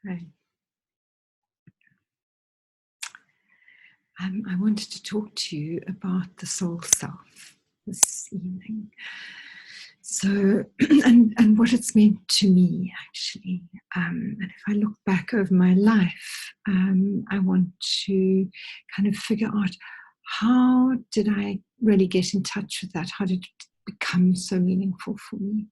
Hi. I wanted to talk to you about the soul self this evening. So, and what it's meant to me, actually. And if I look back over my life, I want to kind of figure out, how did I really get in touch with that? How did it become so meaningful for me?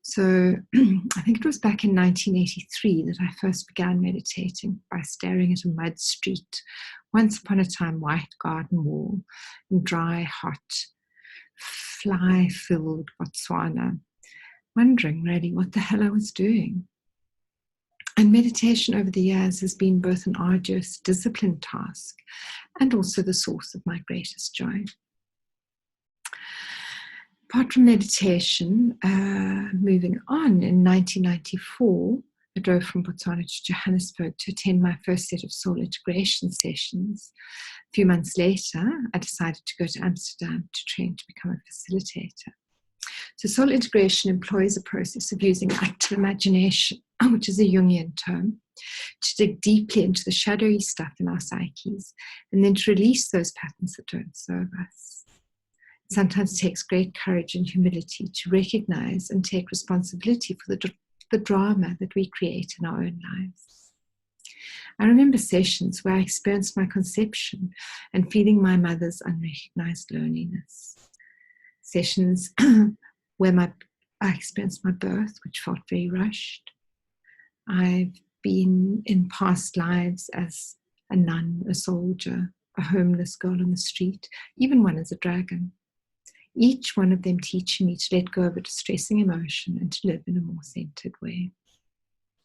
So I think it was back in 1983 that I first began meditating by staring at a mud street, once upon a time white garden wall in dry, hot, fly-filled Botswana, wondering really what the hell I was doing. And meditation over the years has been both an arduous, disciplined task and also the source of my greatest joy. Apart from meditation, moving on, in 1994, I drove from Botswana to Johannesburg to attend my first set of soul integration sessions. A few months later, I decided to go to Amsterdam to train to become a facilitator. So soul integration employs a process of using active imagination, which is a Jungian term, to dig deeply into the shadowy stuff in our psyches and then to release those patterns that don't serve us. It sometimes takes great courage and humility to recognize and take responsibility for the drama that we create in our own lives. I remember sessions where I experienced my conception and feeling my mother's unrecognized loneliness. Sessions where I experienced my birth, which felt very rushed. I've been in past lives as a nun, a soldier, a homeless girl on the street, even one as a dragon. Each one of them teaching me to let go of a distressing emotion and to live in a more centered way.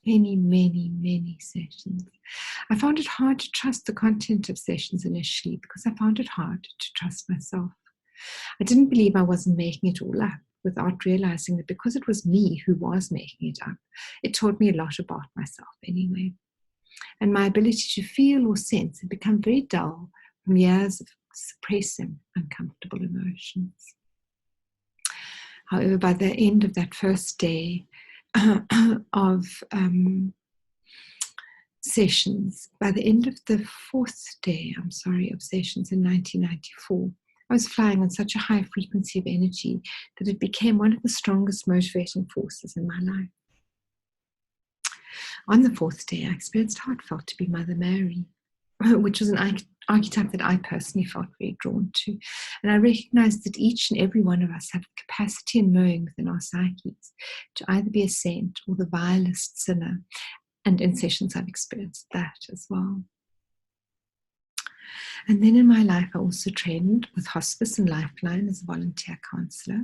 Many, many, many sessions. I found it hard to trust the content of sessions initially because I found it hard to trust myself. I didn't believe I wasn't making it all up, without realizing that because it was me who was making it up, it taught me a lot about myself anyway. And my ability to feel or sense had become very dull from years of suppressing uncomfortable emotions. However, by the end of that first day of sessions, by the end of the fourth day, of sessions in 1994, I was flying on such a high frequency of energy that it became one of the strongest motivating forces in my life. On the fourth day, I experienced how it felt to be Mother Mary, which was an archetype that I personally felt very drawn to. And I recognized that each and every one of us have the capacity and knowing within our psyches to either be a saint or the vilest sinner. And in sessions, I've experienced that as well. And then in my life, I also trained with Hospice and Lifeline as a volunteer counselor.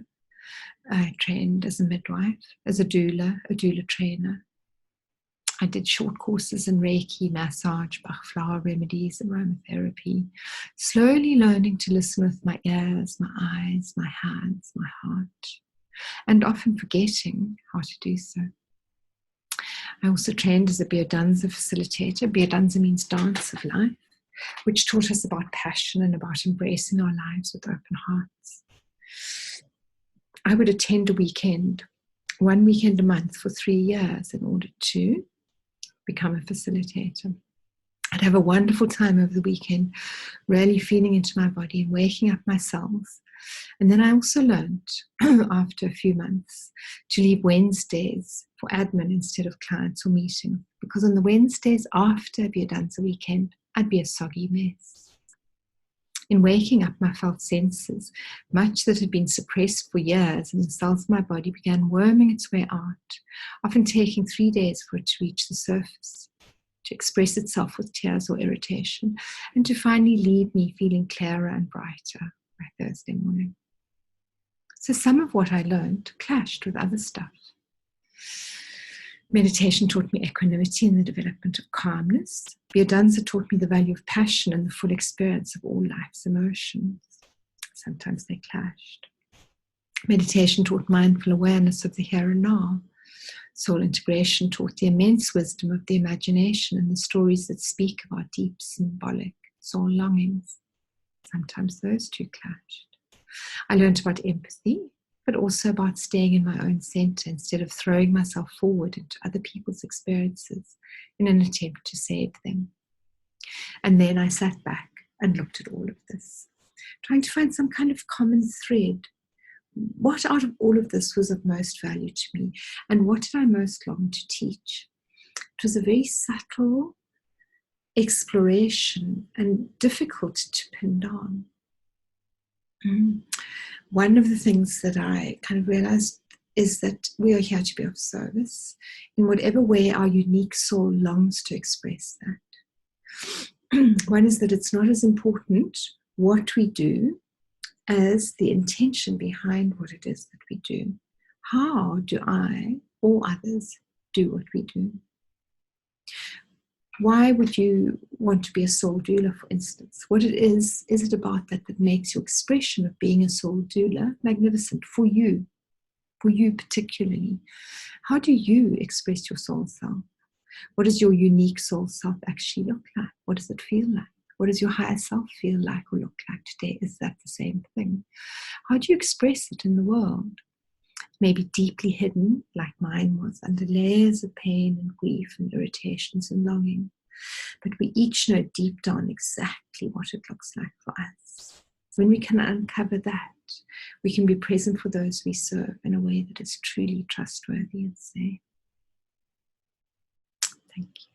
I trained as a midwife, as a doula trainer. I did short courses in Reiki, massage, Bach flower remedies, and aromatherapy, slowly learning to listen with my ears, my eyes, my hands, my heart, and often forgetting how to do so. I also trained as a Biodanza facilitator. Biodanza means dance of life, which taught us about passion and about embracing our lives with open hearts. I would attend one weekend a month for 3 years in order to become a facilitator. I'd have a wonderful time over the weekend, really feeling into my body and waking up my cells. And then I also learned, after a few months, to leave Wednesdays for admin instead of clients or meetings, because on the Wednesdays after a Biodanza weekend, I'd be a soggy mess. In waking up my felt senses, much that had been suppressed for years in the cells of my body began worming its way out, often taking 3 days for it to reach the surface, to express itself with tears or irritation, and to finally leave me feeling clearer and brighter by Thursday morning. So some of what I learned clashed with other stuff. Meditation taught me equanimity and the development of calmness. Biodanza taught me the value of passion and the full experience of all life's emotions. Sometimes they clashed. Meditation taught mindful awareness of the here and now. Soul integration taught the immense wisdom of the imagination and the stories that speak of our deep symbolic soul longings. Sometimes those two clashed. I learned about empathy, but also about staying in my own center instead of throwing myself forward into other people's experiences in an attempt to save them. And then I sat back and looked at all of this, trying to find some kind of common thread. What out of all of this was of most value to me, and what did I most long to teach? It was a very subtle exploration and difficult to pin down. One of the things that I kind of realized is that we are here to be of service in whatever way our unique soul longs to express that. One is that it's not as important what we do as the intention behind what it is that we do. How do I or others do what we do? Why would you want to be a soul doula, for instance? What it is it about that makes your expression of being a soul doula magnificent for you particularly? How do you express your soul self? What does your unique soul self actually look like? What does it feel like? What does your higher self feel like or look like today? Is that the same thing? How do you express it in the world? Maybe deeply hidden, like mine was, under layers of pain and grief and irritations and longing. But we each know deep down exactly what it looks like for us. When we can uncover that, we can be present for those we serve in a way that is truly trustworthy and safe. Thank you.